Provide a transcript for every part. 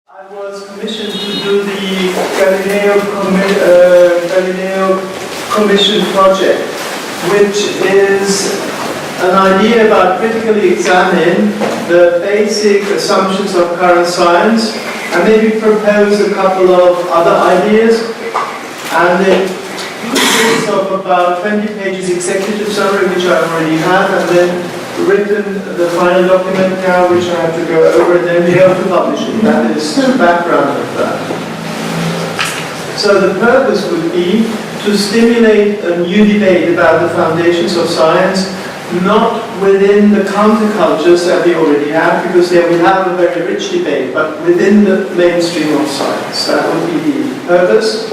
I was commissioned to do the Galileo Commission project, which is an idea about critically examining the basic assumptions of current science and maybe propose a couple of other ideas. And it consists of about 20 pages executive summary, which I already have, and then written the final document now, which I have to go over, and then we have to publish it. That is the background of that. So the purpose would be to stimulate a new debate about the foundations of science, not within the countercultures that we already have, because there we have a very rich debate, but within the mainstream of science. That would be the purpose.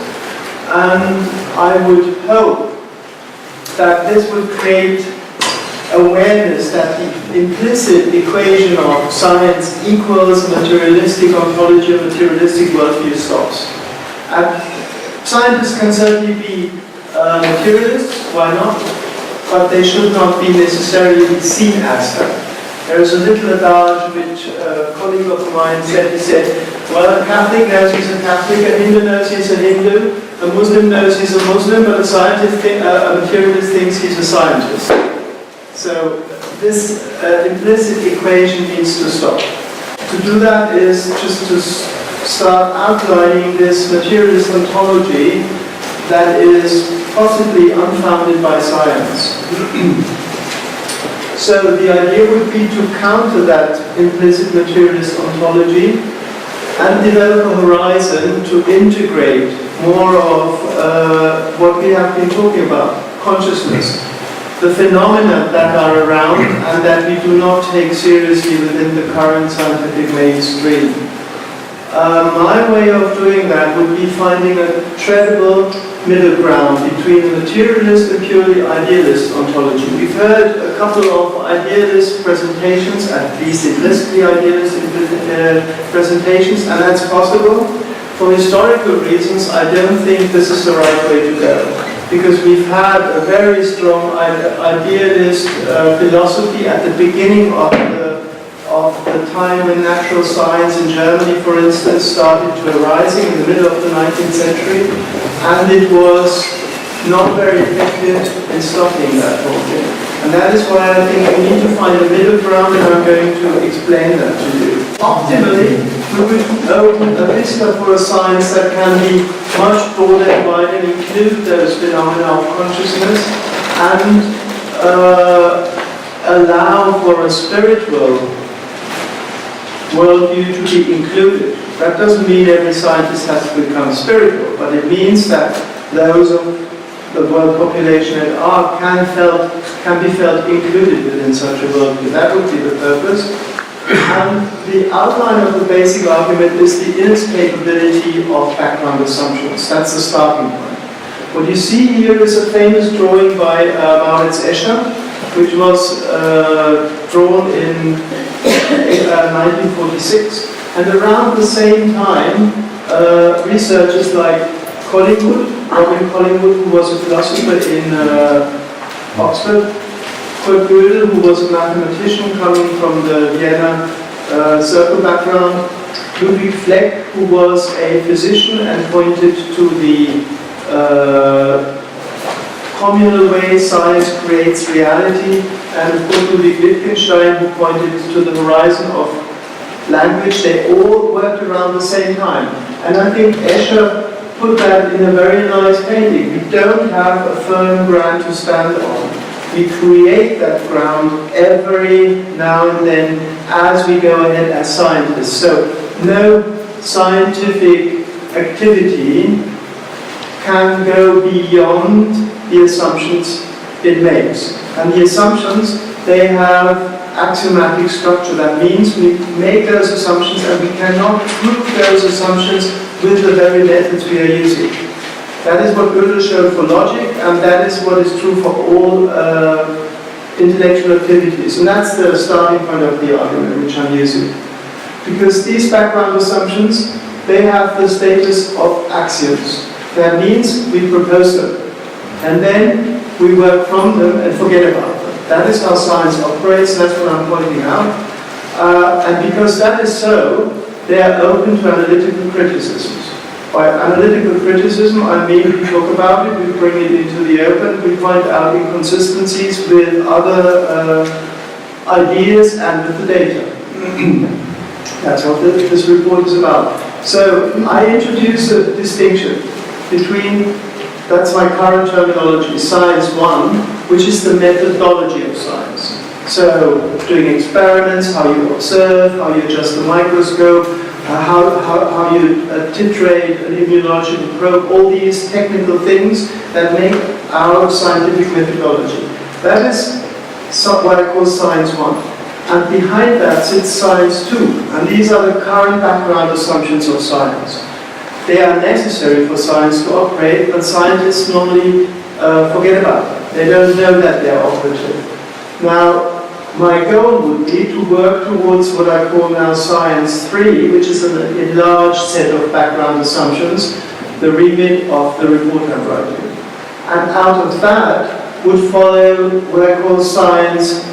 And I would hope that this would create awareness that the implicit equation of science equals materialistic ontology or materialistic worldview stops. And scientists can certainly be materialists, why not? But they should not be necessarily seen as that. There is a little adage which a colleague of mine said. He said, well, a Catholic knows he's a Catholic, a Hindu knows he's a Hindu, a Muslim knows he's a Muslim, but a materialist thinks he's a scientist. So this implicit equation needs to stop. To do that is just to start outlining this materialist ontology that is possibly unfounded by science. So the idea would be to counter that implicit materialist ontology and develop a horizon to integrate more of what we have been talking about, consciousness, the phenomena that are around and that we do not take seriously within the current scientific mainstream. My way of doing that would be finding a treadable middle ground between a materialist and purely idealist ontology. We've heard a couple of idealist presentations, at least implicitly idealist presentations, and that's possible. For historical reasons, I don't think this is the right way to go, because we've had a very strong idealist philosophy at the beginning of the time when natural science in Germany, for instance, started to arise in the middle of the 19th century, and it was not very effective in stopping that whole thing. And that is why I think we need to find a middle ground, and I'm going to explain that to you. Optimally, we would open a vista for a science that can be much broader and wider and include those phenomena of consciousness and allow for a spiritual worldview to be included. That doesn't mean every scientist has to become spiritual, but it means that those of the world population at large can be felt included within such a worldview. That would be the purpose. And the outline of the basic argument is the inescapability of background assumptions. That's the starting point. What you see here is a famous drawing by Maurits Escher, which was drawn in 1946. And around the same time, researchers like Robin Collingwood, who was a philosopher in Oxford, Kurt Gödel, who was a mathematician coming from the Vienna circle background, Ludwig Fleck, who was a physician and pointed to the communal way science creates reality, and of course Ludwig Wittgenstein, who pointed to the horizon of language. They all worked around the same time. And I think Escher put that in a very nice painting. We don't have a firm ground to stand on. We create that ground every now and then as we go ahead as scientists. So no scientific activity can go beyond the assumptions it makes. And the assumptions, they have axiomatic structure. That means we make those assumptions and we cannot prove those assumptions with the very methods we are using. That is what Gödel showed for logic, and that is what is true for all intellectual activities. And that's the starting point of the argument which I'm using. Because these background assumptions, they have the status of axioms. That means we propose them, and then we work from them and forget about them. That is how science operates, that's what I'm pointing out. And because that is so, they are open to analytical criticisms. By analytical criticism, I mean we talk about it, we bring it into the open, we find out inconsistencies with other ideas and with the data. That's what this report is about. So I introduce a distinction between, that's my current terminology, Science 1, which is the methodology of science. So doing experiments, how you observe, how you adjust the microscope, how you titrate an immunological probe, all these technical things that make our scientific methodology. That is what I call Science 1. And behind that sits Science 2. And these are the current background assumptions of science. They are necessary for science to operate, but scientists normally forget about them. They don't know that they are operative. Now, my goal would be to work towards what I call now Science 3, which is an enlarged set of background assumptions, the remit of the report I'm writing. And out of that would follow what I call Science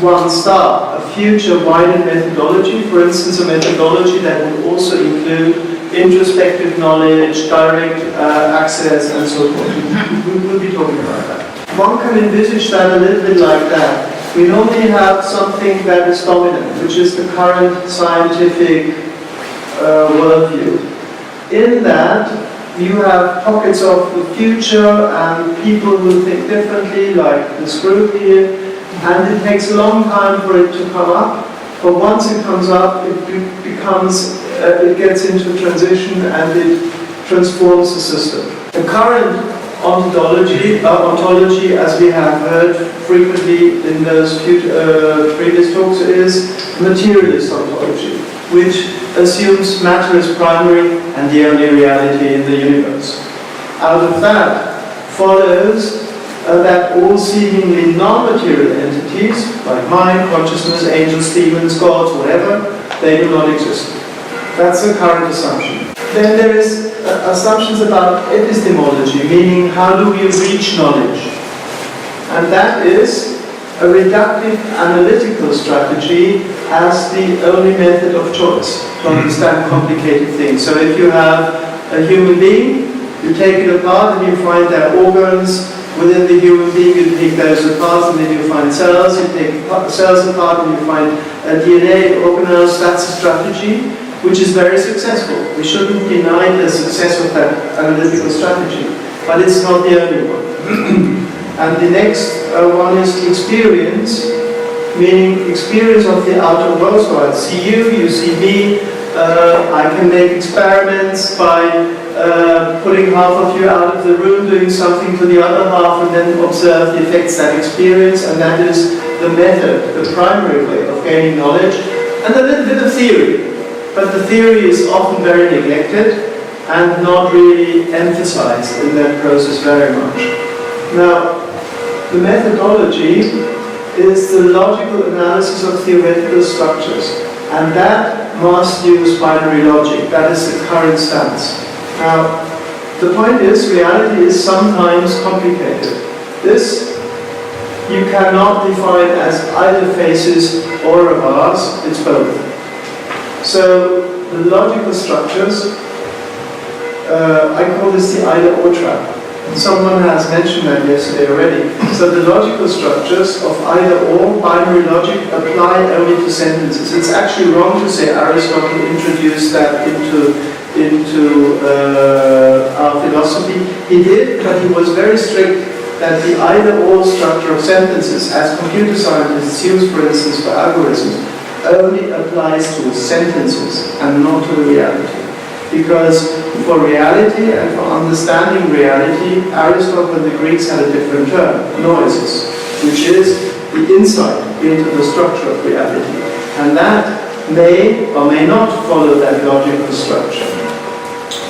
1 star, a future widened methodology, for instance, a methodology that would also include introspective knowledge, direct access, and so forth. We will be talking about that. One can envisage that a little bit like that. We normally have something that is dominant, which is the current scientific worldview. In that, you have pockets of the future and people who think differently, like this group here, and it takes a long time for it to come up, but once it comes up, it gets into transition and it transforms the system. The current ontology, as we have heard frequently in those previous talks, is materialist ontology, which assumes matter is primary and the only reality in the universe. Out of that follows that all seemingly non-material entities, like mind, consciousness, angels, demons, gods, whatever, they do not exist. That's the current assumption. Then there is assumptions about epistemology, meaning how do we reach knowledge? And that is a reductive analytical strategy as the only method of choice to understand complicated things. So if you have a human being, you take it apart and you find their organs. Within the human being, you take those apart and then you find cells. You take cells apart and you find DNA organelles. That's a strategy which is very successful. We shouldn't deny the success of that analytical strategy, but it's not the only one. And the next one is experience, meaning experience of the outer world. So I see you, you see me, I can make experiments by putting half of you out of the room, doing something to the other half, and then observe the effects that experience, and that is the method, the primary way of gaining knowledge, and a little bit of theory. But the theory is often very neglected and not really emphasized in that process very much. Now, the methodology is the logical analysis of theoretical structures, and that must use binary logic. That is the current stance. Now, the point is, reality is sometimes complicated. This you cannot define as either faces or a vase, it's both. So, the logical structures, I call this the either-or trap. Someone has mentioned that yesterday already. So the logical structures of either-or, binary logic, apply only to sentences. It's actually wrong to say Aristotle introduced that into our philosophy. He did, but he was very strict that the either-or structure of sentences, as computer scientists use, for instance, for algorithms, only applies to sentences and not to reality. Because for reality and for understanding reality, Aristotle and the Greeks had a different term, noesis, which is the insight into the structure of reality. And that may or may not follow that logical structure.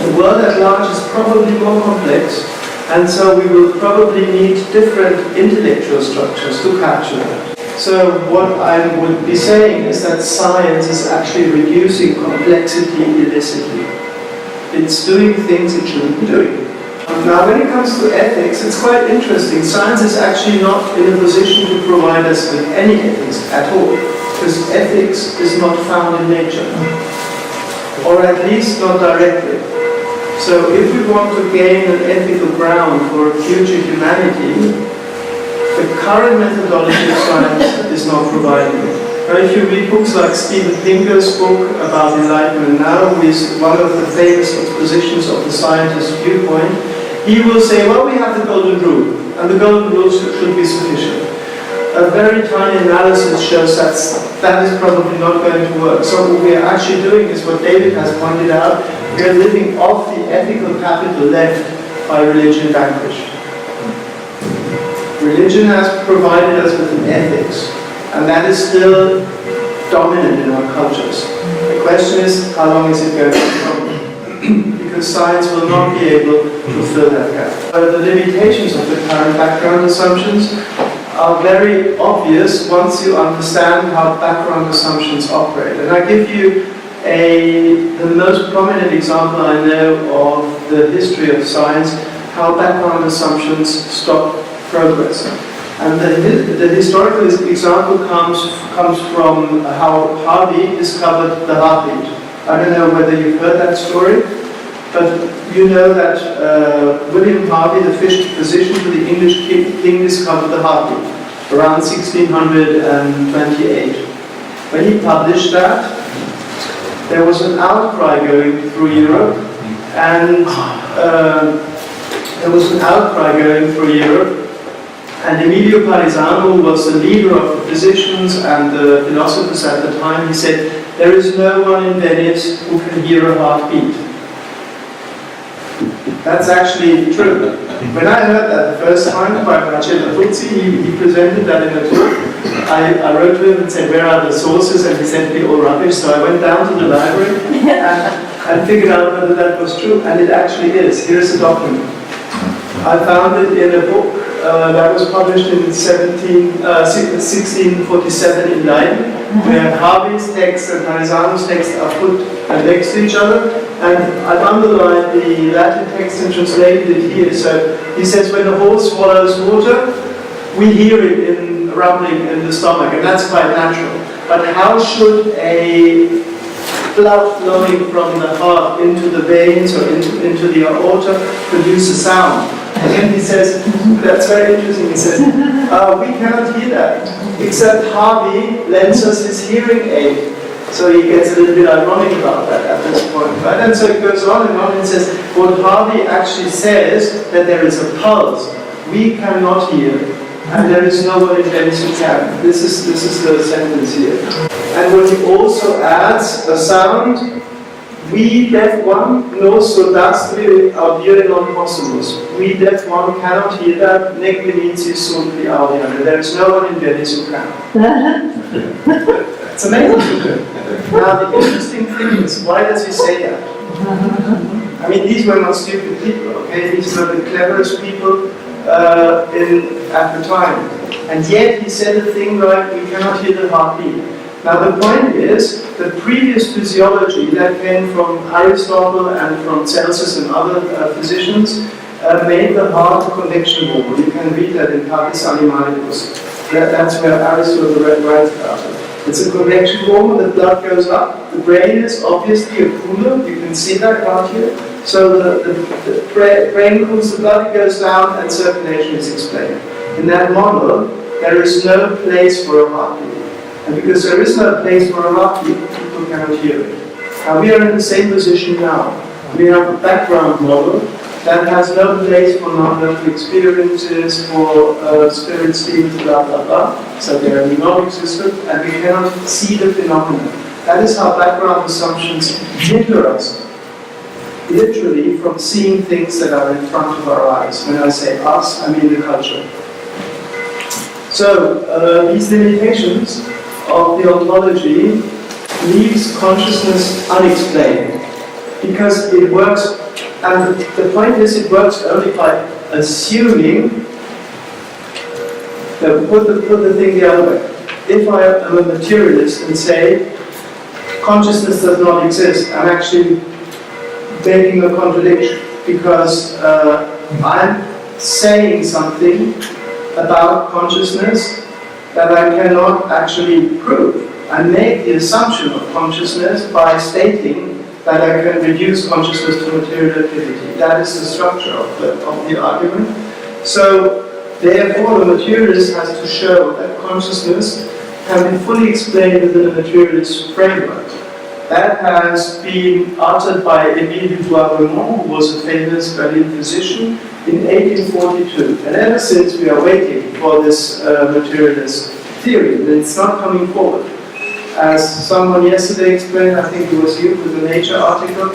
The world at large is probably more complex, and so we will probably need different intellectual structures to capture that. So what I would be saying is that science is actually reducing complexity illicitly. It's doing things it shouldn't be doing. Now when it comes to ethics, it's quite interesting. Science is actually not in a position to provide us with any ethics at all, because ethics is not found in nature. or at least not directly. So if we want to gain an ethical ground for future humanity, the current methodology of science is not providing it. Now, if you read books like Steven Pinker's book about enlightenment now, who is one of the famous expositions of the scientist viewpoint, he will say, well, we have the golden rule, and the golden rule should be sufficient. A very tiny analysis shows that is probably not going to work. So what we are actually doing is what David has pointed out, we are living off the ethical capital left by religion vanquished. Religion has provided us with an ethics, and that is still dominant in our cultures. The question is, how long is it going to continue? Because science will not be able to fill that gap. The limitations of the current background assumptions are very obvious once you understand how background assumptions operate. And I give you the most prominent example I know of the history of science, how background assumptions stop progress. And the historical example comes from how Harvey discovered the heartbeat. I don't know whether you've heard that story, but you know that William Harvey, the physician to the English king, discovered the heartbeat around 1628. When he published that, there was an outcry going through Europe, and Emilio Parisano was the leader of the physicians and the philosophers at the time. He said, there is no one in Venice who can hear a heartbeat. That's actually true. When I heard that the first time by Marcello Fuzzi, he presented that in a talk. I wrote to him and said, where are the sources? And he sent me all rubbish. So I went down to the library and figured out whether that was true. And it actually is. Here's a document. I found it in a book that was published in 1647 in Leiden, where Harvey's text and Parisano's text are put next to each other. And I've underlined the Latin text and translated it here. So he says, when a horse swallows water, we hear it in rumbling in the stomach, and that's quite natural. But how should a blood flowing from the heart into the veins or into the aorta produce a sound? And then he says, that's very interesting, he says, we cannot hear that, except Harvey lends us his hearing aid. So he gets a little bit ironic about that at this point, right? And so it goes on and says, what Harvey actually says, that there is a pulse. We cannot hear, and there is no one in Venice who can. This is the sentence here. And when he also adds a sound, we deaf one, no sodastri audire non possumus. We deaf one cannot hear that, nec venitius sunt audiam. There is no one in Venice who can. It's amazing. Now the interesting thing is, why does he say that? I mean, these were not stupid people, okay? These were the cleverest people at the time. And yet he said a thing like, we cannot hear the heartbeat. Now the point is, the previous physiology that came from Aristotle and from Celsus and other physicians made the heart a connection wall. You can read that in Papis Animalibus. That's where Aristotle writes about it. It's a connection wall, the blood goes up. The brain is obviously a cooler, you can see that out here. So the brain cools the blood, it goes down, and circulation is explained. In that model, there is no place for a heartbeat. And because there is no place for a heartbeat, people cannot hear it. Now we are in the same position now. We have a background model that has no place for non-local experiences, for spirit streams, blah, blah, blah. So they are non-existent, and we cannot see the phenomena. That is how background assumptions hinder us, literally, from seeing things that are in front of our eyes. When I say us, I mean the culture. So these limitations of the ontology leaves consciousness unexplained, because it works. And the point is, it works only by assuming that put the thing the other way. If I am a materialist and say consciousness does not exist, I'm actually making a contradiction, because I'm saying something about consciousness that I cannot actually prove. I make the assumption of consciousness by stating that I can reduce consciousness to material activity. That is the structure of the argument. So, therefore, the materialist has to show that consciousness can be fully explained within a materialist framework. That has been uttered by Émile Dubois-Reymond, who was a famous Berlin physician, in 1842. And ever since, we are waiting for this materialist theory, and it's not coming forward. As someone yesterday explained, I think it was you with the Nature article,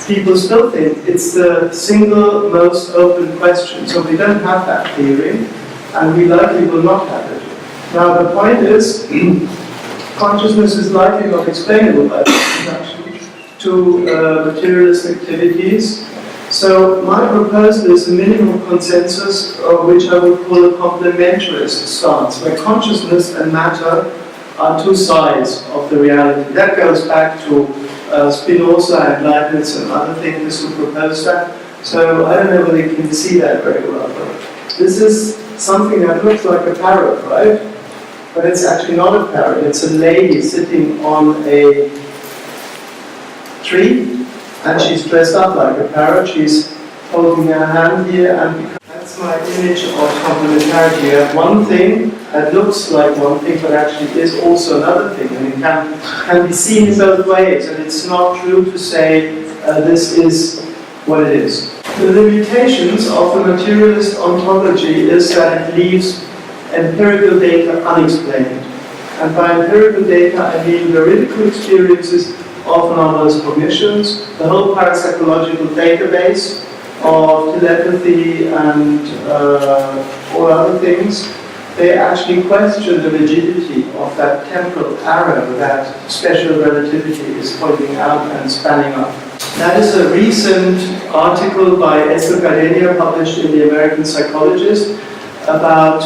people still think it's the single most open question. So we don't have that theory, and we likely will not have it. Now the point is, consciousness is likely not explainable by introduction to materialist activities. So my proposal is a minimum consensus, which I would call a complementarist stance, where consciousness and matter are two sides of the reality. That goes back to Spinoza and Leibniz and other thinkers who proposed that. So I don't know whether you can see that very well. But this is something that looks like a parrot, right? But it's actually not a parrot. It's a lady sitting on a tree, and she's dressed up like a parrot. She's holding her hand here, and that's my image of complementarity. You have one thing that looks like one thing, but actually is also another thing, and it can be seen in both ways. And it's not true to say this is what it is. The limitations of the materialist ontology is that it leaves empirical data unexplained. And by empirical data, I mean veridical experiences, often under as cognitions, the whole parapsychological database of telepathy and all other things. They actually question the rigidity of that temporal arrow that special relativity is pointing out and spanning up. That is a recent article by Esther Galileo published in the American Psychologist about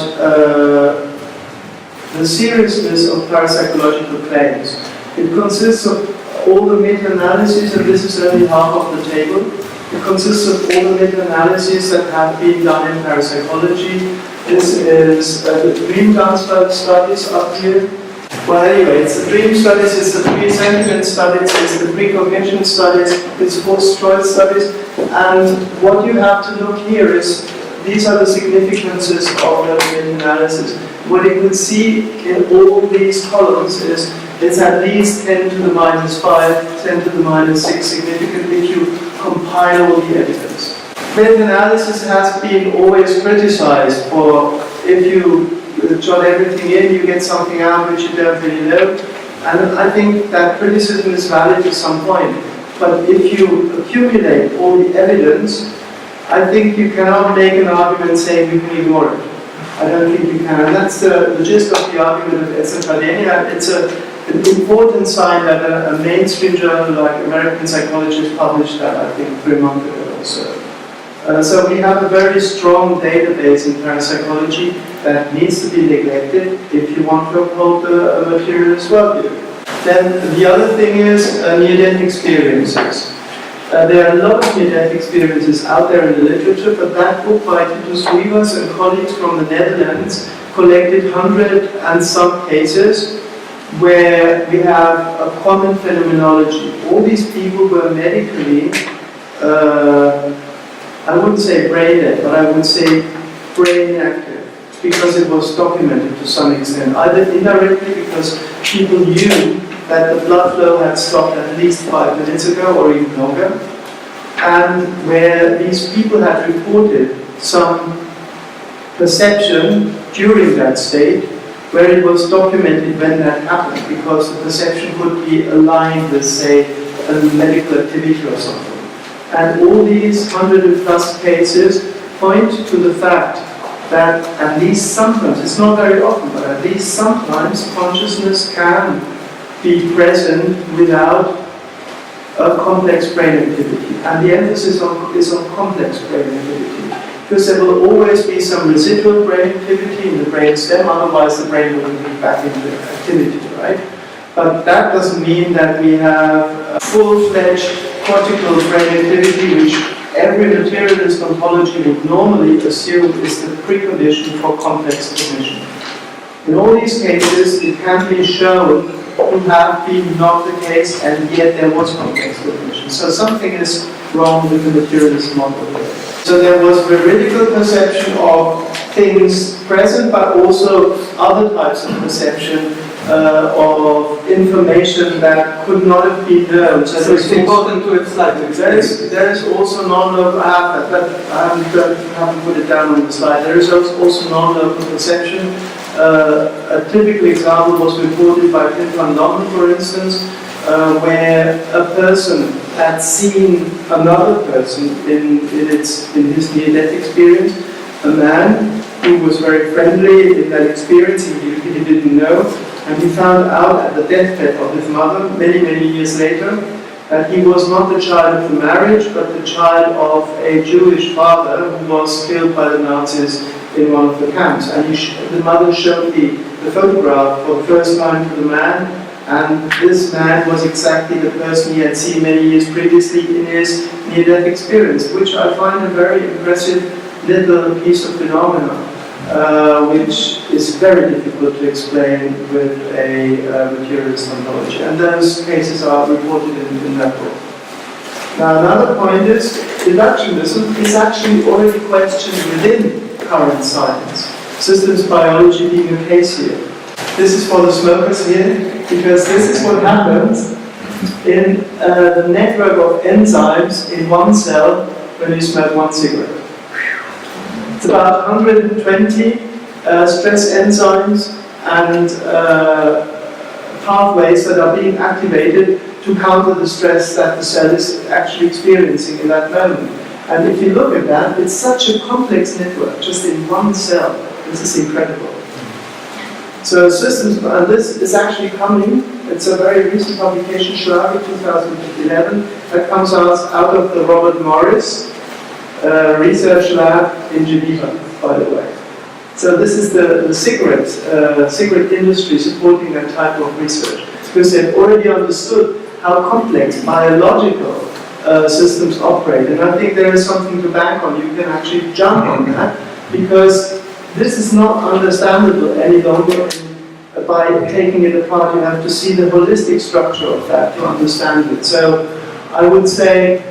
the seriousness of parapsychological claims. It consists of all the meta-analyses, and this is only half of the table. It consists of all the meta-analyses that have been done in parapsychology. This is the dream transfer studies up here. Well, anyway, it's the dream studies, it's the pre-sentiment studies, it's the precognition studies, it's post-choice studies, and what you have to look here is these are the significances of the meta-analysis. What you can see in all these columns is it's at least 10 to the minus 5, 10 to the minus 6 significantly if you compile all the evidence. Meta-analysis has been always criticized for if you jot everything in, you get something out which you don't really know. And I think that criticism is valid to some point. But if you accumulate all the evidence, I think you cannot make an argument saying you can ignore it. I don't think you can. And that's the gist of the argument of Entanglement. It's an important sign that a mainstream journal like American Psychologist published that, I think, 3 months ago or so. So we have a very strong database in parapsychology that needs to be neglected if you want to uphold a materialist worldview. Then the other thing is near-death experiences. There are a lot of near-death experiences out there in the literature, but that book by Titus Rivas and colleagues from the Netherlands collected 100 and some cases where we have a common phenomenology. All these people were medically, I wouldn't say brain dead, but I would say brain active, because it was documented to some extent, either indirectly because people knew that the blood flow had stopped at least 5 minutes ago or even longer, and where these people had reported some perception during that state, where it was documented when that happened, because the perception could be aligned with, say, a medical activity or something. And all these 100 plus cases point to the fact that at least sometimes, it's not very often, but at least sometimes consciousness can be present without a complex brain activity. And the emphasis is on complex brain activity. Because there will always be some residual brain activity in the brain stem, otherwise the brain will be back into activity, right? But that doesn't mean that we have a full-fledged cortical brain activity, which every materialist ontology would normally assume is the precondition for complex cognition. In all these cases, it can be shown to have been not the case, and yet there was complex cognition. position. So something is wrong with the materialist model here. So there was veridical perception of things present, but also other types of perception of information that could not have been known. So it's important to slide. There is also non-local, I have that, but I haven't put it down on the slide. There is also non-local perception. A typical example was reported by Pim van Lommel, for instance, where a person had seen another person in his near-death experience, a man who was very friendly in that experience, he didn't know, and he found out at the deathbed of his mother many, many years later that he was not the child of the marriage, but the child of a Jewish father who was killed by the Nazis in one of the camps. And the mother showed the photograph for the first time to the man, and this man was exactly the person he had seen many years previously in his near-death experience, which I find a very impressive little piece of phenomena, which is very difficult to explain with a materialist ontology. And those cases are reported in that book. Now, another point is reductionism is actually already questioned within current science, systems biology being a case here. This is for the smokers here, because this is what happens in the network of enzymes in one cell when you smoke one cigarette. It's about 120 stress enzymes and pathways that are being activated to counter the stress that the cell is actually experiencing in that moment. And if you look at that, it's such a complex network, just in one cell. This is incredible. So systems, and this is actually coming, it's a very recent publication, Schlage 2011, that comes out of the Robert Morris research lab in Geneva, by the way. So this is the cigarette industry supporting that type of research, because they've already understood how complex biological systems operate. And I think there is something to bank on. You can actually jump on that, because this is not understandable any longer by taking it apart. You have to see the holistic structure of that to understand it. So I would say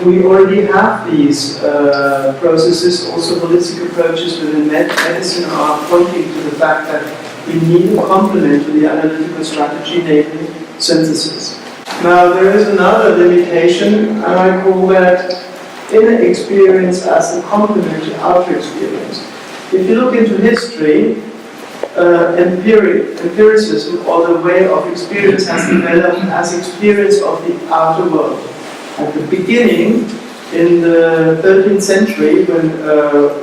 we already have these processes. Also, holistic approaches within medicine are pointing to the fact that we need a complement to the analytical strategy, namely synthesis. Now, there is another limitation, and I call that inner experience as the complement to outer experience. If you look into history, empiricism, or the way of experience, has developed as experience of the outer world. At the beginning, in the 13th century, when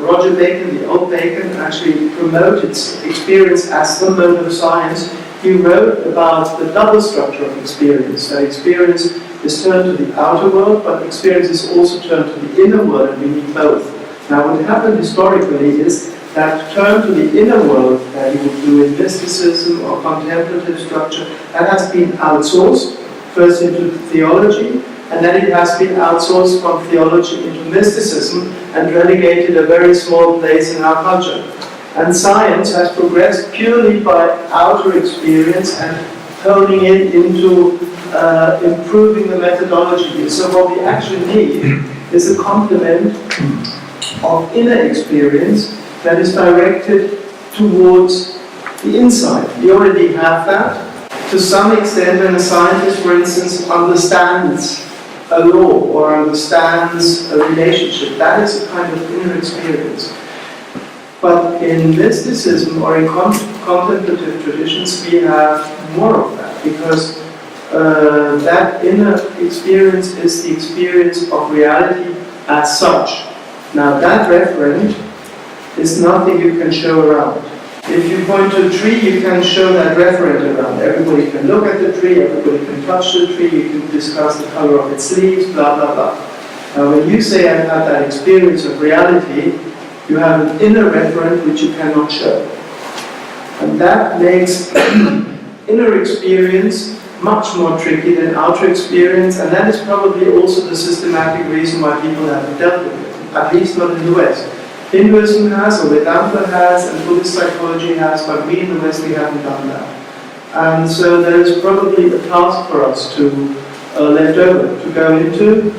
Roger Bacon, the old Bacon, actually promoted experience as the mode of science, he wrote about the double structure of experience. That experience is turned to the outer world, but experience is also turned to the inner world, and we need both. Now, what happened historically is that turn to the inner world that you would do in mysticism or contemplative structure, that has been outsourced, first into theology, and then it has been outsourced from theology into mysticism and relegated a very small place in our culture. And science has progressed purely by outer experience and honing it into improving the methodology. So what we actually need is a complement of inner experience that is directed towards the inside. We already have that. To some extent, when a scientist, for instance, understands a law or understands a relationship, that is a kind of inner experience. But in mysticism or in contemplative traditions, we have more of that, because that inner experience is the experience of reality as such. Now, that referent is nothing you can show around. If you point to a tree, you can show that referent around. Everybody can look at the tree, everybody can touch the tree, you can discuss the color of its leaves, blah, blah, blah. Now, when you say I've had that experience of reality, you have an inner referent which you cannot show. And that makes inner experience much more tricky than outer experience, and that is probably also the systematic reason why people haven't dealt with it, at least not in the West. Hinduism has, or Vedanta has, and Buddhist psychology has, but we in the West, we haven't done that. And so there is probably a task for us to left over to go into.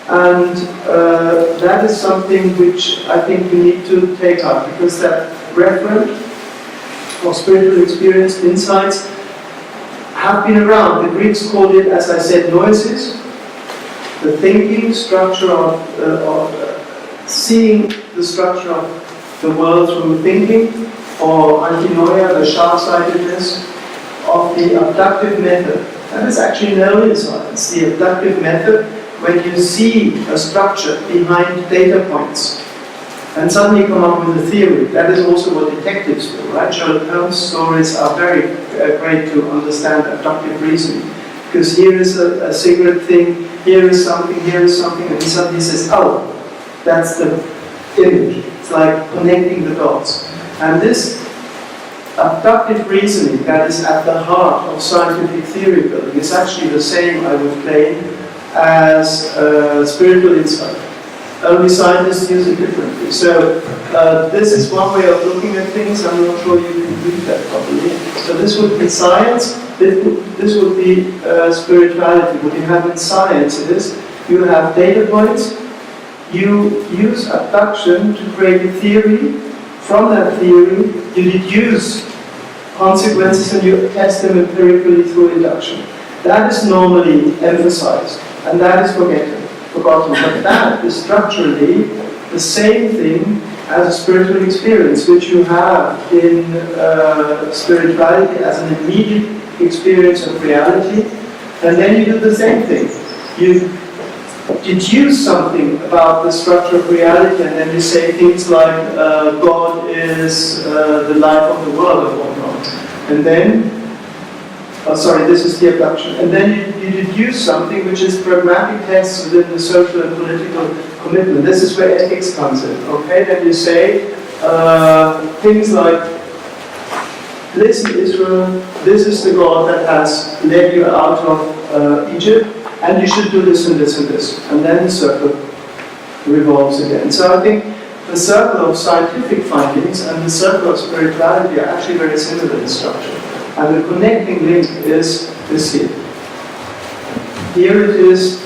And that is something which I think we need to take up, because that referent of spiritual experience, insights, have been around. The Greeks called it, as I said, noises. The thinking structure of seeing the structure of the world through thinking, or antinoia, the sharp-sightedness of the abductive method. That is actually known in science, the abductive method, when you see a structure behind data points and suddenly come up with a theory. That is also what detectives do, right? Sherlock Holmes stories are very great to understand abductive reasoning. Because here is a cigarette thing, here is something, and he suddenly says, oh, that's the image. It's like connecting the dots. And this abductive reasoning that is at the heart of scientific theory building is actually the same, I would claim, as spiritual insight. Only scientists use it differently. So this is one way of looking at things. I'm not sure you can read that properly. So this would be science. This would be spirituality. What you have in science is you have data points. You use abduction to create a theory. From that theory, you deduce consequences and you test them empirically through induction. That is normally emphasized, and that is forgotten. But that is structurally the same thing as a spiritual experience, which you have in spirituality as an immediate experience of reality, and then you do the same thing. You deduce something about the structure of reality, and then you say things like God is the life of the world or whatnot. And then, this is the abduction. And then you deduce something which is pragmatic tests within the social and political commitment. This is where ethics comes in. Okay, then you say things like, listen, Israel, this is the God that has led you out of Egypt, and you should do this and this and this. And then the circle revolves again. So I think the circle of scientific findings and the circle of spirituality are actually very similar in structure. And the connecting link is this here. Here it is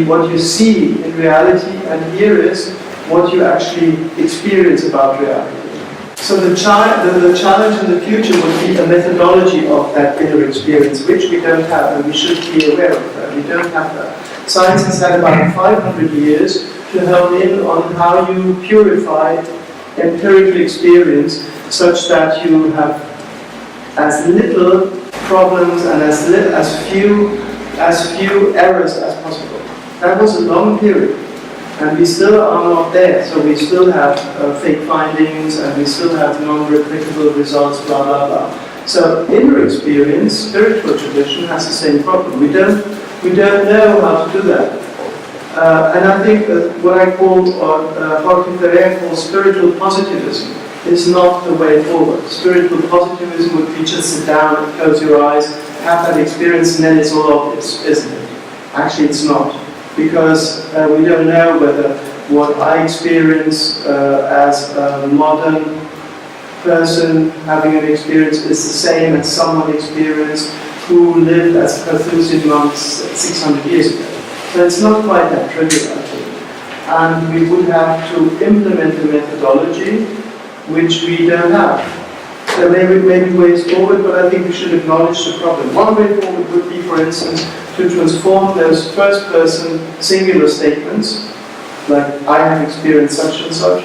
what you see in reality, and here is what you actually experience about reality. So the challenge in the future would be a methodology of that inner experience, which we don't have, and we should be aware of that. We don't have that. Science has had about 500 years to hone in on how you purify empirical experience such that you have as little problems and as few errors as possible. That was a long period, and we still are not there. So we still have fake findings, and we still have non-replicable results, blah blah blah. So inner experience, spiritual tradition has the same problem. We don't know how to do that. And I think that what I call, or Jorge Ferrer calls spiritual positivism, is not the way forward. Spiritual positivism would be just sit down, close your eyes, have that experience, and then it's all obvious, isn't it? Actually, it's not. Because we don't know whether what I experience as a modern person having an experience is the same as someone experienced who lived as Carthusian monks 600 years ago. So it's not quite that trivial, I think. And we would have to implement a methodology which we don't have. There may be ways forward, but I think we should acknowledge the problem. One way forward would be, for instance, to transform those first-person singular statements, like I have experienced such and such,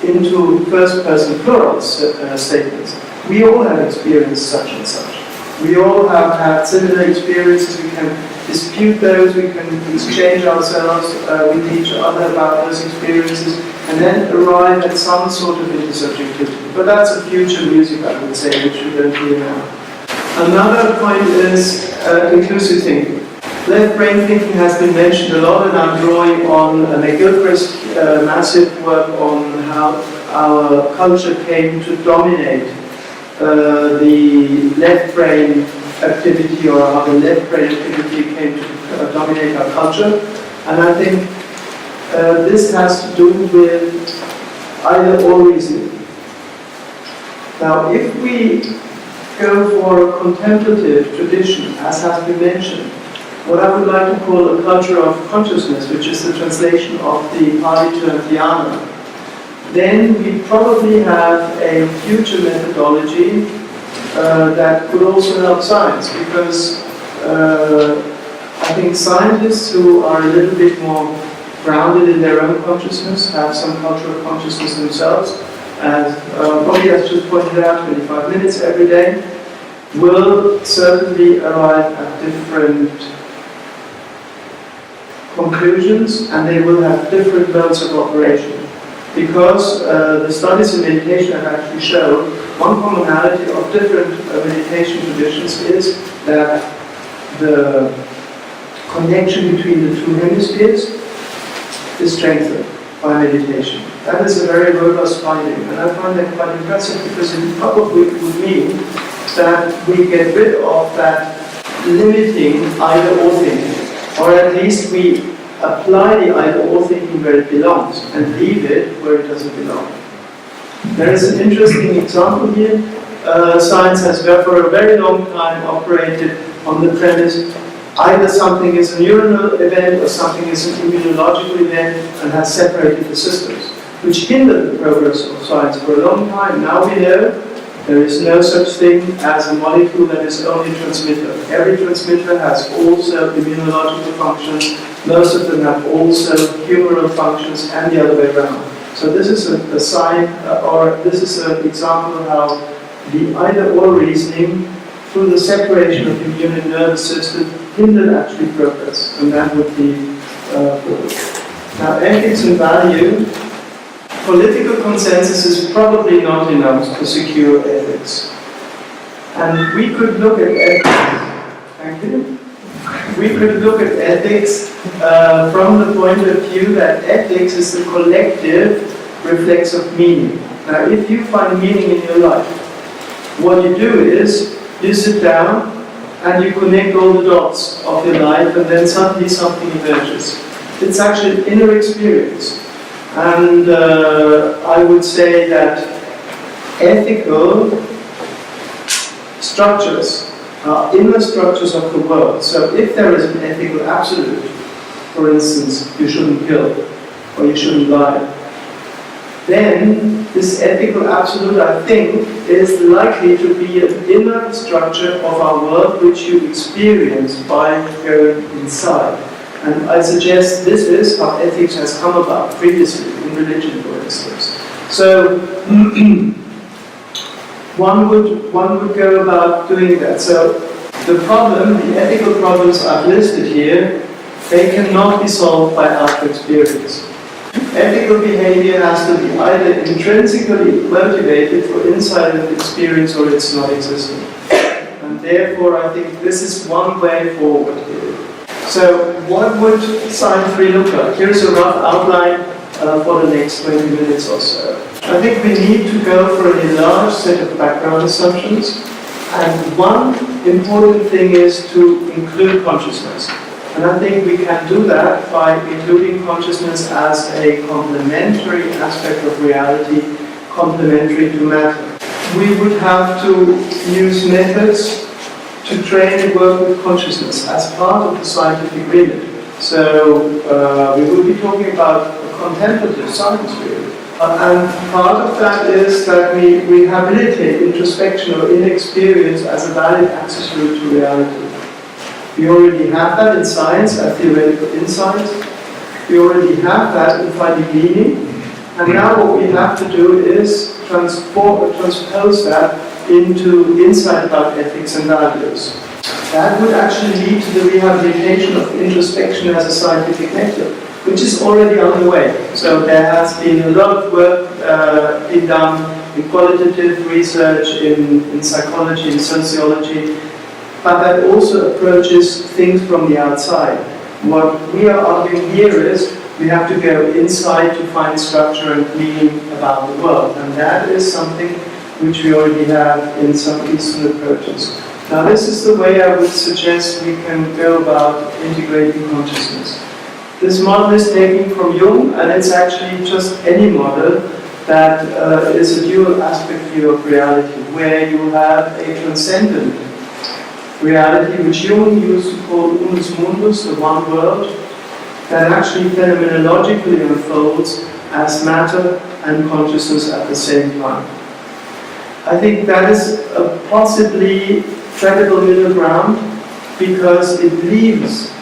into first-person plural statements. We all have experienced such and such. We all have had similar experiences. We can dispute those, we can exchange ourselves with each other about those experiences, and then arrive at some sort of intersubjectivity. But that's a future music, I would say, which we don't hear now. Another point is inclusive thinking. Left brain thinking has been mentioned a lot, and I'm drawing on McGilchrist's massive work on how our culture came to dominate the left brain activity, or how the left brain activity came to dominate our culture. And I think this has to do with either or reasoning. Now, if we go for a contemplative tradition, as has been mentioned, what I would like to call a culture of consciousness, which is the translation of the Pali term dhyana, then we probably have a future methodology that could also help science, because I think scientists who are a little bit more grounded in their own consciousness, have some cultural consciousness themselves, and probably as just pointed out, 25 minutes every day, will certainly arrive at different conclusions, and they will have different modes of operation. Because the studies in meditation have actually shown one commonality of different meditation traditions is that the connection between the two hemispheres is strengthened by meditation. That is a very robust finding, and I find that quite impressive, because it probably would mean that we get rid of that limiting either-or thinking, or at least we apply the either-or thinking where it belongs and leave it where it doesn't belong. There is an interesting example here. Science has for a very long time operated on the premise either something is a neuronal event or something is an immunological event, and has separated the systems, which hindered the progress of science for a long time. Now we know there is no such thing as a molecule that is only a transmitter. Every transmitter has also immunological functions. Most of them have also humoral functions, and the other way around. So this is a sign, or this is an example of how the either-or reasoning through the separation of the immune and nervous system hindered actually progress, and that would be good. Now, ethics and value, political consensus is probably not enough to secure ethics. And we could look at ethics, thank you. We could look at ethics from the point of view that ethics is the collective reflex of meaning. Now, if you find meaning in your life, what you do is you sit down and you connect all the dots of your life, and then suddenly something emerges. It's actually an inner experience. And I would say that ethical structures are inner structures of the world. So if there is an ethical absolute, for instance, you shouldn't kill or you shouldn't lie, then this ethical absolute, I think, is likely to be an inner structure of our world which you experience by going inside. And I suggest this is how ethics has come about previously in religion, for instance. So one would go about doing that. So the problem, the ethical problems I've listed here, they cannot be solved by outer experience. Ethical behavior has to be either intrinsically motivated for inside of experience or it's not existent. And therefore I think this is one way forward here. So what would Science 3 look like? Here's a rough outline for the next 20 minutes or so. I think we need to go for an enlarged set of background assumptions, and one important thing is to include consciousness. And I think we can do that by including consciousness as a complementary aspect of reality, complementary to matter. We would have to use methods to train and work with consciousness as part of the scientific remit. So we will be talking about a contemplative science really. And part of that is that we rehabilitate introspection or inexperience as a valid access route to reality. We already have that in science, at theoretical insight. We already have that in finding meaning. And now what we have to do is transpose that into insight about ethics and values. That would actually lead to the rehabilitation of introspection as a scientific method, which is already underway. So there has been a lot of work being done in qualitative research, in psychology, in sociology, but that also approaches things from the outside. What we are arguing here is we have to go inside to find structure and meaning about the world, and that is something which we already have in some Eastern approaches. Now this is the way I would suggest we can go about integrating consciousness. This model is taken from Jung, and it's actually just any model that is a dual aspect view of reality, where you have a transcendent reality, which Jung used to call unus mundus, the one world, that actually phenomenologically unfolds as matter and consciousness at the same time. I think that is a possibly credible middle ground because it leaves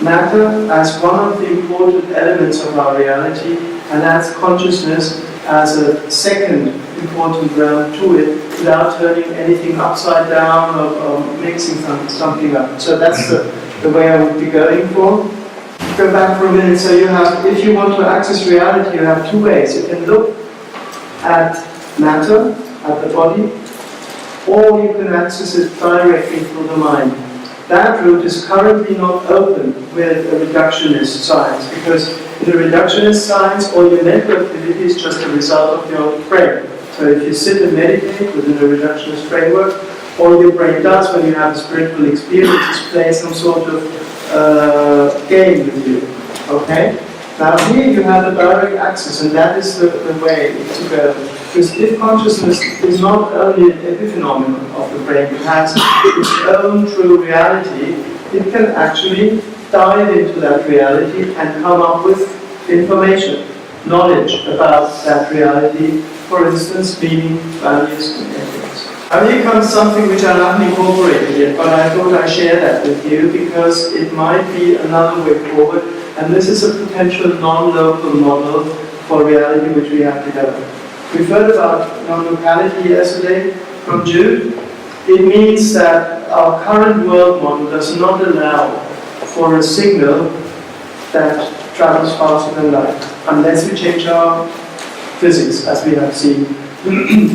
matter as one of the important elements of our reality and adds consciousness as a second important realm to it without turning anything upside down or mixing something up. So that's the way I would be going for. Go back for a minute. So you have, if you want to access reality, you have two ways. You can look at matter, at the body, or you can access it directly through the mind. That route is currently not open with a reductionist science, because in a reductionist science, all your mental activity is just a result of your brain. So if you sit and meditate within a reductionist framework, all your brain does when you have a spiritual experience is play some sort of game with you. Okay? Now here you have a direct access, and that is the way to go. Because if consciousness is not only an epiphenomenon of the brain, it has its own true reality, it can actually dive into that reality and come up with information, knowledge about that reality, for instance, meaning, values, and ethics. And here comes something which I haven't incorporated yet, but I thought I'd share that with you because it might be another way forward, and this is a potential non-local model for reality which we have developed. We've heard about non-locality yesterday from Jude. It means that our current world model does not allow for a signal that travels faster than light, unless we change our physics, as we have seen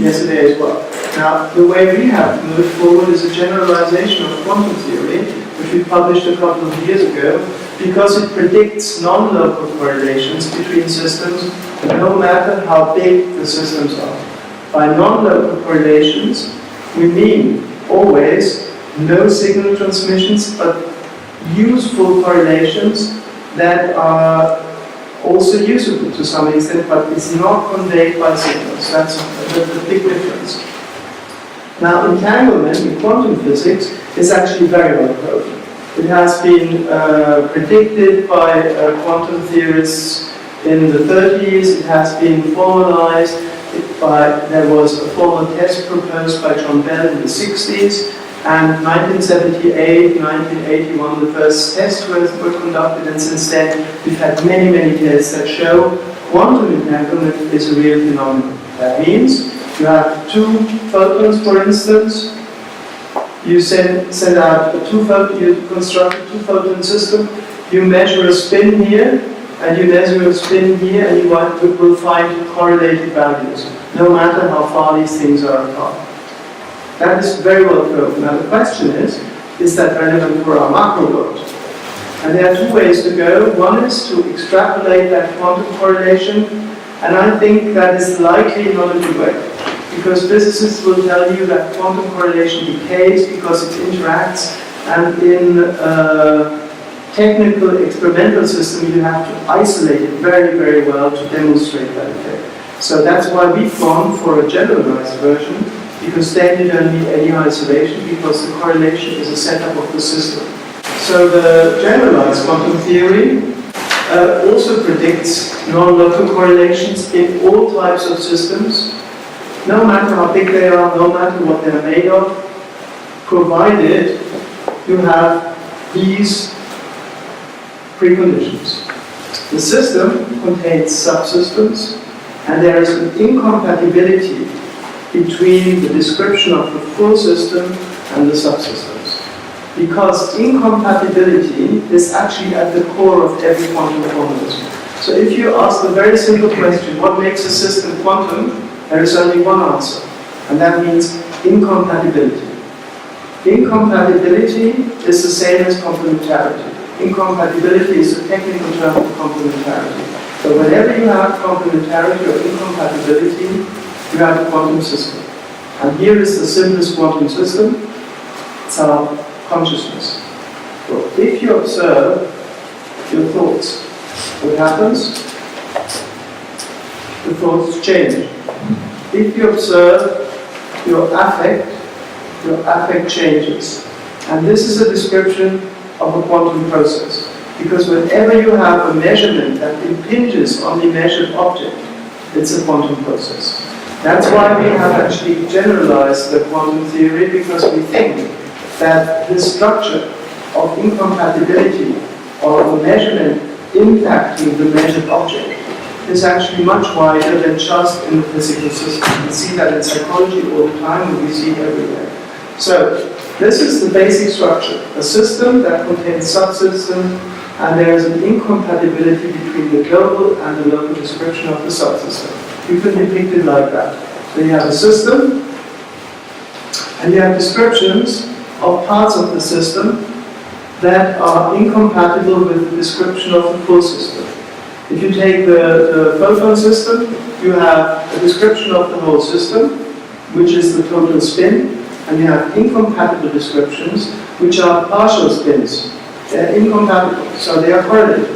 yesterday as well. Now, the way we have moved forward is a generalization of quantum theory, which we published a couple of years ago, because it predicts non-local correlations between systems, no matter how big the systems are. By non-local correlations, we mean always no signal transmissions, but useful correlations that are also usable to some extent, but it's not conveyed by signals. That's the big difference. Now, entanglement in quantum physics is actually very well proven. It has been predicted by quantum theorists in the 30s. It has been formalized there was a formal test proposed by John Bell in the 60s, and 1978, 1981, the first tests were conducted, and since then we've had many, many tests that show quantum entanglement is a real phenomenon. That means you have two photons, for instance. You send out you construct a two-photon system. You measure a spin here, and you measure a spin here, and you will find correlated values, no matter how far these things are apart. That is very well proven. Now the question is that relevant for our macro world? And there are two ways to go. One is to extrapolate that quantum correlation, and I think that is likely not a good way. Because physicists will tell you that quantum correlation decays because it interacts, and in a technical experimental system you have to isolate it very, very well to demonstrate that effect. So that's why we've gone for a generalized version, because then you don't need any isolation, because the correlation is a setup of the system. So the generalized quantum theory also predicts non-local correlations in all types of systems, no matter how big they are, no matter what they're made of, provided you have these preconditions. The system contains subsystems, and there is an incompatibility between the description of the full system and the subsystems. Because incompatibility is actually at the core of every quantum formalism. So if you ask the very simple question, what makes a system quantum? There is only one answer, and that means incompatibility. Incompatibility is the same as complementarity. Incompatibility is a technical term for complementarity. So whenever you have complementarity or incompatibility, you have a quantum system. And here is the simplest quantum system. It's our consciousness. So if you observe your thoughts, what happens? The thoughts change. If you observe your affect changes. And this is a description of a quantum process. Because whenever you have a measurement that impinges on the measured object, it's a quantum process. That's why we have actually generalized the quantum theory, because we think that the structure of incompatibility or of a measurement impacting the measured object is actually much wider than just in the physical system. We see that in psychology all the time, and we see it everywhere. So, this is the basic structure. A system that contains subsystems, and there is an incompatibility between the global and the local description of the subsystem. You can depict it like that. So you have a system, and you have descriptions of parts of the system that are incompatible with the description of the full system. If you take the photon system, you have a description of the whole system, which is the total spin, and you have incompatible descriptions, which are partial spins. They're incompatible, so they are correlated.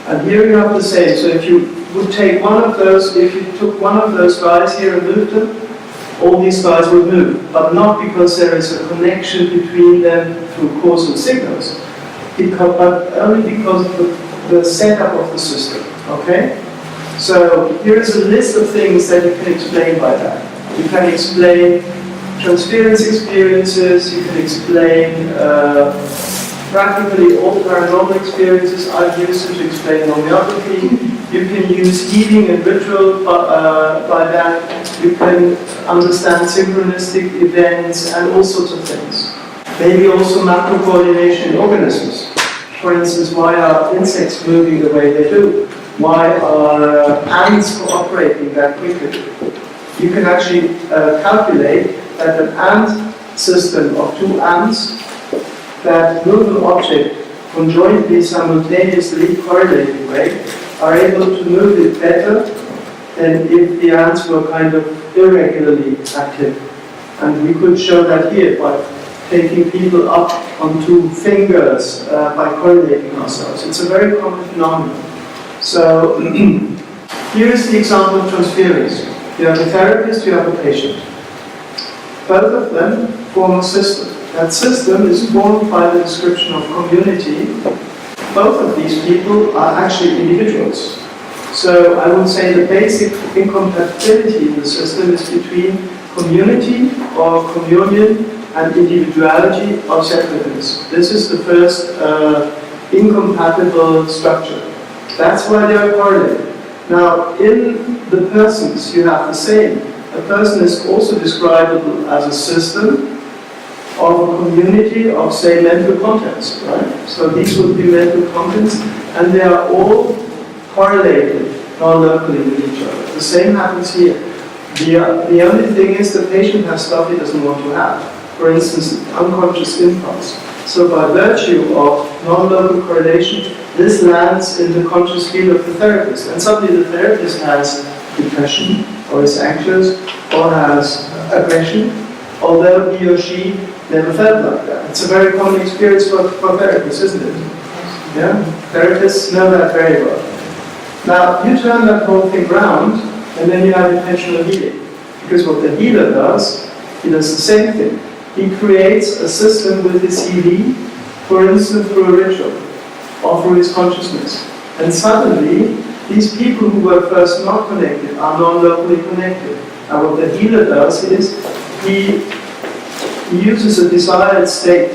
And here you have the same. So if you would take one of those, if you took one of those guys here and moved them, all these guys would move, but not because there is a connection between them through causal signals, but only because of the setup of the system. Okay? So here is a list of things that you can explain by that. You can explain transference experiences, you can explain practically all paranormal experiences. I've used it to explain homeopathy. You can use healing and ritual by that. You can understand synchronistic events and all sorts of things. Maybe also macro coordination in organisms. For instance, why are insects moving the way they do? Why are ants cooperating that quickly? You can actually calculate that an ant system of 2 ants that move an object conjointly, simultaneously, correlated way, are able to move it better than if the ants were kind of irregularly active. And we could show that here by taking people up on 2 fingers by correlating ourselves. It's a very common phenomenon. So here is the example of transference. You have a therapist, you have a patient. Both of them form a system. That system is formed by the description of community. Both of these people are actually individuals. So I would say the basic incompatibility in the system is between community or communion and individuality or separateness. This is the first incompatible structure. That's why they are correlated. Now, in the persons, you have the same. A person is also describable as a system of a community of, say, mental contents, right? So these would be mental contents, and they are all correlated non-locally with each other. The same happens here. The only thing is the patient has stuff he doesn't want to have. For instance, unconscious impulse. So by virtue of non-local correlation, this lands in the conscious field of the therapist. And suddenly the therapist has depression, or is anxious, or has aggression, although he or she never felt like that. It's a very common experience for therapists, isn't it? Yeah? Therapists know that very well. Now, you turn that whole thing around, and then you have intentional healing. Because what the healer does, he does the same thing. He creates a system with his EV, for instance, through a ritual, or through his consciousness. And suddenly, these people who were first not connected are non-locally connected. And what the healer does is, he uses a desired state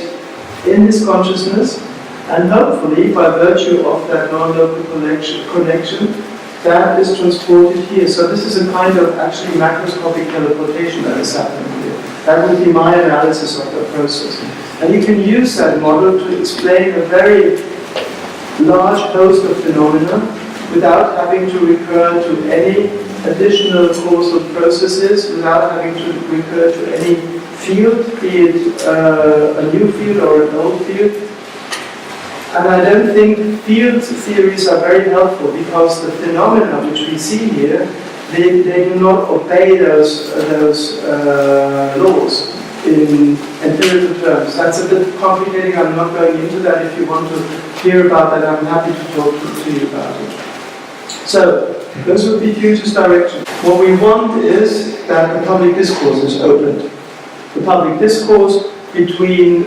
in his consciousness, and hopefully, by virtue of that non-local connection, that is transported here. So this is a kind of actually macroscopic teleportation that is happening here. That would be my analysis of the process. And you can use that model to explain a very large host of phenomena without having to recur to any additional causal processes, without having to recur to any field, be it a new field or an old field. And I don't think field theories are very helpful because the phenomena which we see here, they do not obey those laws in empirical terms. That's a bit complicating. I'm not going into that. If you want to hear about that, I'm happy to talk to you about it. So, those would be future's direction. What we want is that the public discourse is opened. The public discourse between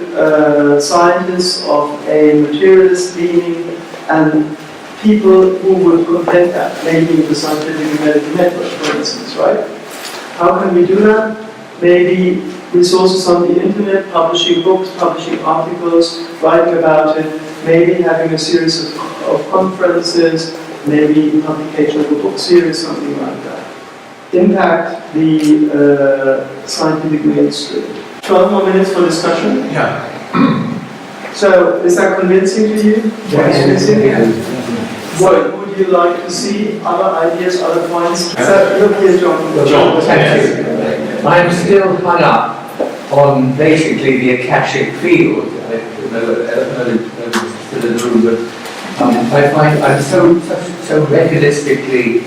scientists of a materialist leaning and people who would contend that, maybe the scientific medical network, for instance, right? How can we do that? Maybe resources on the internet, publishing books, publishing articles, writing about it, maybe having a series of conferences, maybe publication of a book series, something like that. Impact the scientific mainstream. 12 more minutes for discussion? Yeah. So, is that convincing to you? Yes. What would you like to see? Other ideas, other points? So, look here, John. John, thank you. I'm still hung up on basically the Akashic field. I don't know still in the room, but I find I'm so mechanistically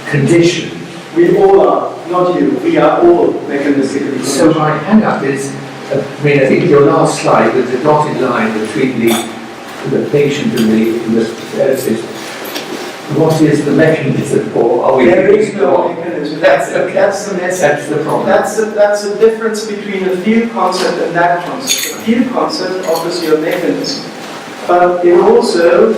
conditioned. We all are, not you. We are all mechanistically. So my hang up is, I think your last slide with the dotted line between the patient and the therapist. What is the mechanism, or are we? There is no mechanism. That's the message. That's the problem. That's the difference between a field concept and that concept. The field concept offers you a mechanism, but it also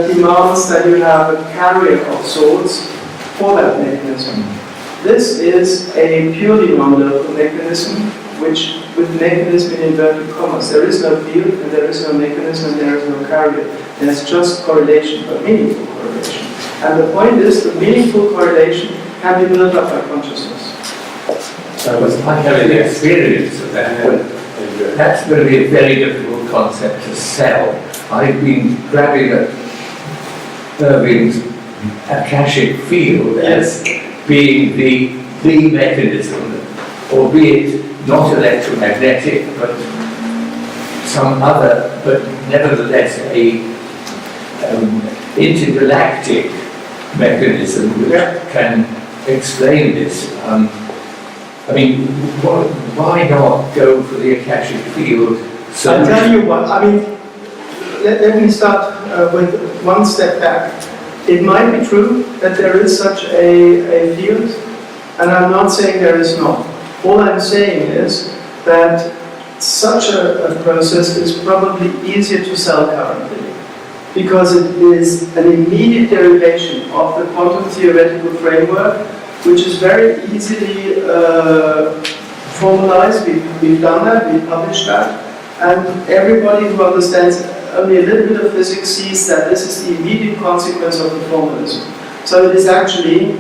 demands that you have a carrier of sorts for that mechanism. This is a purely non-local mechanism, which with mechanism in inverted commas. There is no field, and there is no mechanism, and there is no carrier. There's just correlation, but meaningful correlation. And the point is, the meaningful correlation can be built up by consciousness. So I have the experience of that. That's going to be a very difficult concept to sell. I've been grabbing at Irving's Akashic field as being the mechanism, albeit not electromagnetic, but some other, but nevertheless a intergalactic mechanism which can explain this. I mean, why not go for the Akashic field? I'll tell you what, I mean, let me start with one step back. It might be true that there is such a field, and I'm not saying there is not. All I'm saying is that such a process is probably easier to sell currently, because it is an immediate derivation of the quantum theoretical framework, which is very easily formalized. We've done that, we've published that, and everybody who understands only a little bit of physics sees that this is the immediate consequence of the formalism. So it is actually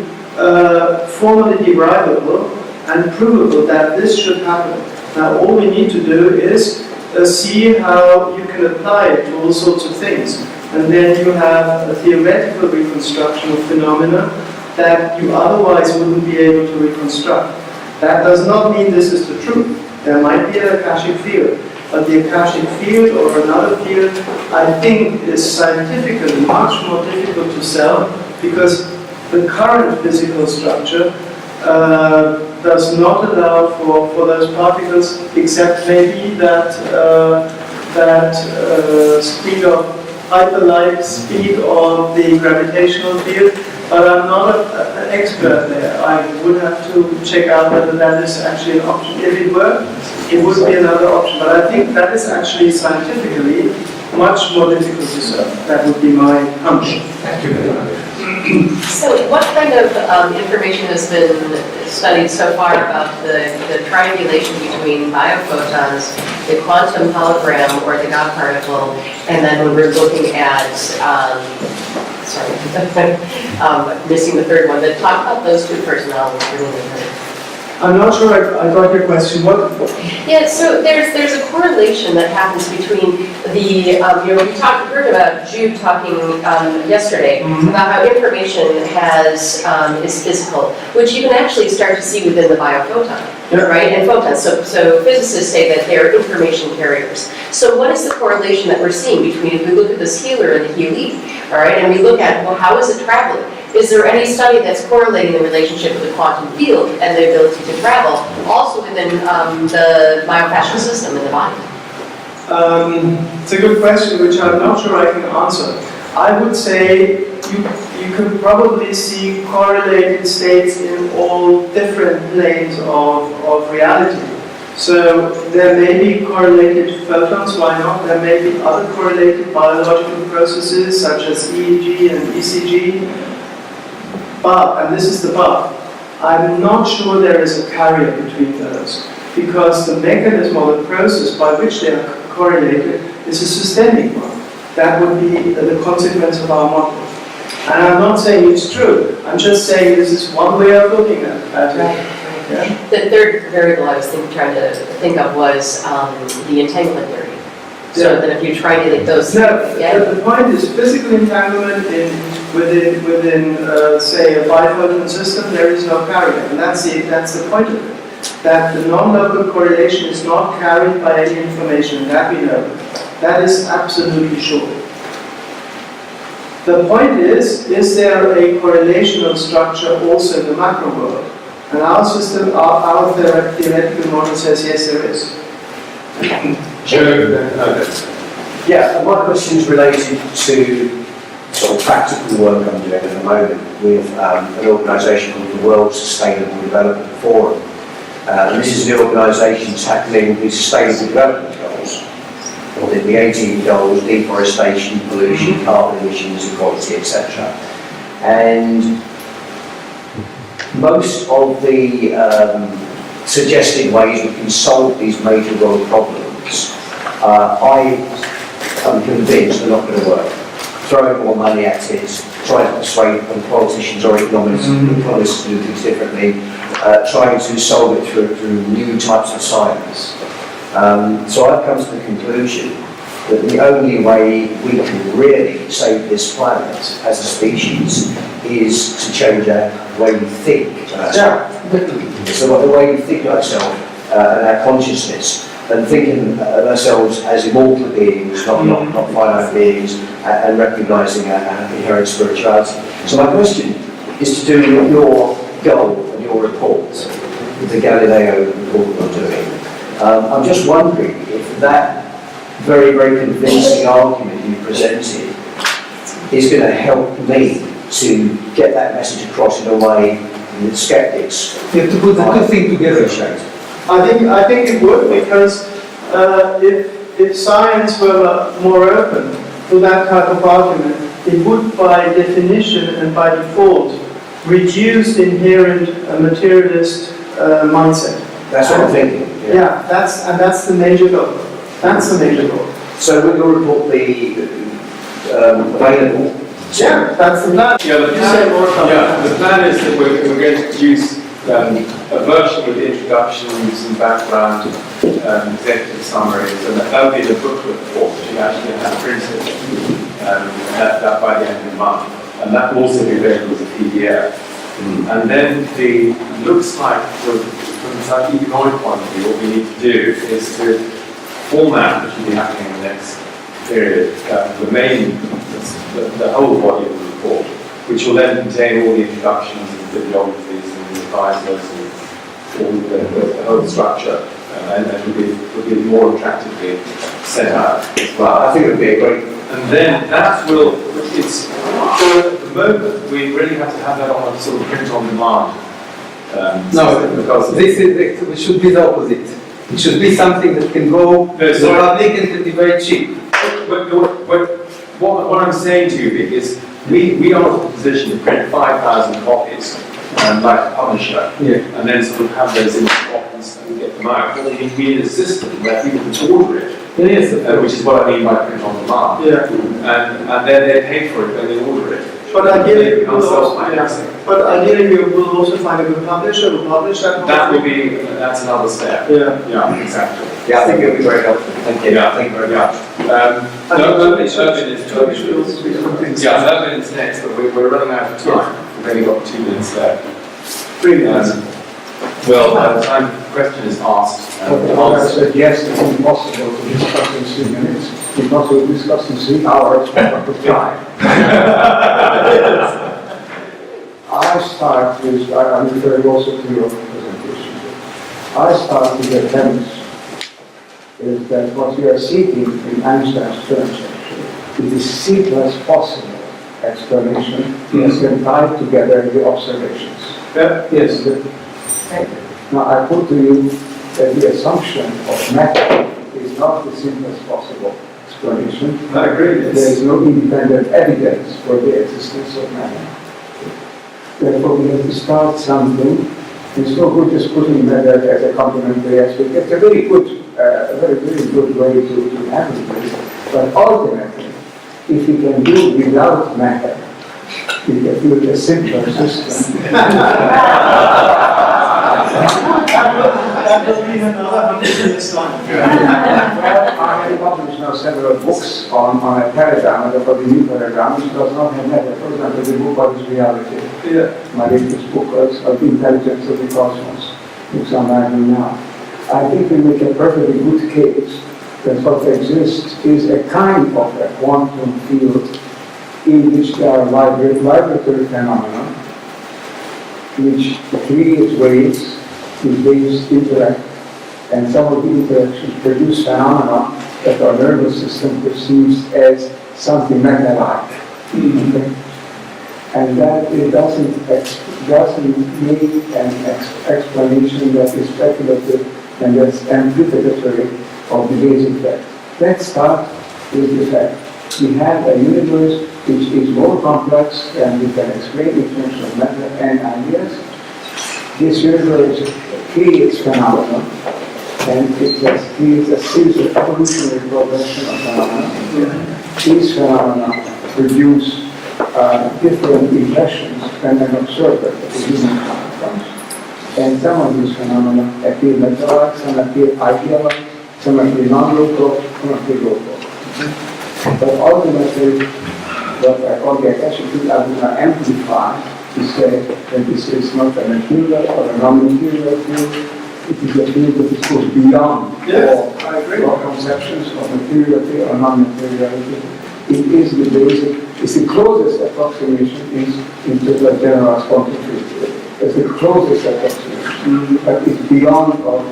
formally derivable and provable that this should happen. Now all we need to do is see how you can apply it to all sorts of things. And then you have a theoretical reconstruction of phenomena that you otherwise wouldn't be able to reconstruct. That does not mean this is the truth. There might be an Akashic field, but the Akashic field or another field, I think, is scientifically much more difficult to sell, because the current physical structure does not allow for those particles, except maybe that speed of hyperlight speed of the gravitational field. But I'm not an expert there. I would have to check out whether that is actually an option. If it were, it would be another option. But I think that is actually scientifically much more difficult to solve. That would be my hunch. Thank you very much. So what kind of information has been studied so far about the triangulation between biophotons, the quantum hologram or the God particle, and then when we're looking at, missing the third one, but talk about those two first and I'll bring in the third. I'm not sure I got your question. What? Yeah, so there's a correlation that happens between the, we heard about Jude talking yesterday about how information is physical, which you can actually start to see within the biophoton, right? And photons. So physicists say that they're information carriers. So what is the correlation that we're seeing between, if we look at this healer and the healee, all right, and we look at, well, how is it traveling? Is there any study that's correlating the relationship with the quantum field and the ability to travel, also within the myofascial system in the body? It's a good question, which I'm not sure I can answer. I would say you could probably see correlated states in all different planes of reality. So there may be correlated photons, why not? There may be other correlated biological processes such as EEG and ECG. But, and this is the but, I'm not sure there is a carrier between those, because the mechanism or the process by which they are correlated is a systemic one. That would be the consequence of our model. And I'm not saying it's true, I'm just saying this is one way of looking at it. Right. Yeah? The third variable I was trying to think of was the entanglement theory. So Yeah. that if you triangulate those No, together, the point is physical entanglement within say, a biphoton system, there is no carrier. And that's the point of it. That the non-local correlation is not carried by any information, that we know. That is absolutely sure. The point is there a correlational structure also in the macro world? And our system, our theoretical model says yes, there is. Yeah, and my question is related to sort of practical work I'm doing at the moment with an organisation called the World Sustainable Development Forum. And this is an organisation tackling the Sustainable Development Goals, or the 18 goals: deforestation, pollution, carbon emissions, equality, etc. And most of the suggested ways we can solve these major world problems, I am convinced are not going to work. Throwing more money at it, trying to persuade politicians or economists to do things differently, trying to solve it through new types of science. So I've come to the conclusion that the only way we can really save this planet as a species is to change the way we think about ourselves. So the way we think of ourselves and our consciousness, and thinking of ourselves as immortal beings, not finite beings, and recognising our inherent spirituality. So my question is to do with your goal and your report, the Galileo report that I'm doing. I'm just wondering if that very, very convincing argument you presented is going to help me to get that message across in a way that skeptics. You have to put the two things together. I think it would, because if science were more open to that type of argument, it would by definition and by default reduce the inherent materialist mindset. That's what I'm thinking. Yeah, that's the major goal. That's the major goal. So will your report be available? Yeah, that's the plan. Yeah, the plan is that we're going to produce a version with introductions and background, executive summaries, and that will be the booklet report that you actually have printed that by the end of the month. And that will also be available as a PDF. And then looks like from an economic point of view, what we need to do is to format, which will be happening in the next period, the whole body of the report, which will then contain all the introductions and bibliographies and advisors and all the whole structure, and will be more attractively set out as well. I think it would be a great. And then that will, it's, so at the moment, we really have to have that on a sort of print on demand. No, because it should be the opposite. It should be something that can go to the public and can be very cheap. What I'm saying to you is, we are in a position to print 5,000 copies, like a publisher, and then sort of have those in copies and get them out. Well, we need a system where people can order it, which is what I mean by print on demand. Yeah. And then they pay for it when they order it. But ideally, we will also find a good publisher who will publish that. That's another step. Yeah, exactly. Yeah, I think it would be very helpful. Thank you. Yeah. Thank you very much. Urban is next, but we're running out of time. We've only got 2 minutes left. 3 minutes. Well, the time question is asked. I said yes, it's impossible to discuss in 3 minutes. Because we'll discuss in 3 hours of time. I start with, I'm referring also to your presentation. I start with the premise is that what we are seeking in Einstein's terms actually is the simplest possible explanation that can tie together the observations. Yeah. Yes. Now I put to you that the assumption of matter is not the simplest possible explanation. I agree. There is no independent evidence for the existence of matter. Therefore, we have to start something. It's no good just putting matter as a complementary aspect. It's a very good, very good way to handle this. But ultimately, if you can do without matter, you can build a simpler system. That will be another 100 years' time. Well, I have published now several books on a paradigm, the new paradigm, which does not have matter. For example, the book on reality. Yeah. My latest book was of Intelligence of the Cosmos, which I'm writing now. I think we make a perfectly good case that what exists is a kind of a quantum field in which there are vibratory phenomena, which create waves, these waves interact, and some of the interactions produce phenomena that our nervous system perceives as something matter-like. Okay? And that it doesn't make an explanation that is speculative and that's amplificatory of the basic fact. Let's start with the fact. We have a universe which is more complex than we can explain in terms of matter and ideas. This universe creates phenomena, and it just creates a series of evolutionary progression of phenomena. These phenomena produce different impressions when an observer of the human comes. And some of these phenomena appear matter-like, some appear ideal-like, some appear non-local, some appear local. But ultimately, what I call the attention to, I will not amplify to say that this is not a material or a non-material field. It is a field that goes beyond all conceptions of materiality or non-materiality. It is the basic, it's the closest approximation into the general quantum field. It's the closest approximation, but it's beyond all.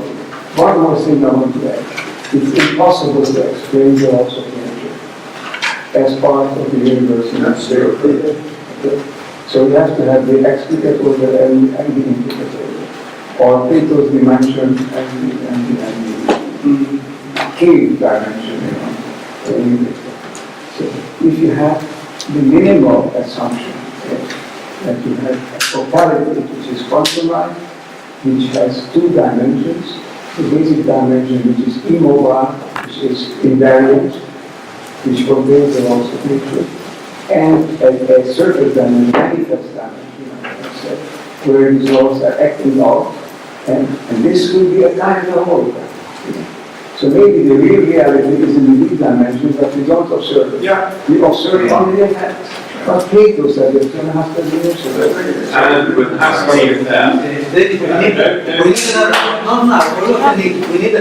One more thing I want to add. It's impossible to explain the laws of nature as part of the universe in itself. So you have to have the explicate order and the implicate order, or Plato's dimension and the cave dimension. So if you have the minimal assumption that you have a totality which is quantum-like, which has two dimensions, the basic dimension which is immobile, which is invariant, which contains the laws of nature, and a surface dimension, manifest dimension, where these laws are acting out, and this will be a kind of whole. So maybe the real reality is in the big dimension, but we don't observe it. Yeah. We observe only the effects. But Plato said it's going to have to be observed. And with has to be there. We need another, we need a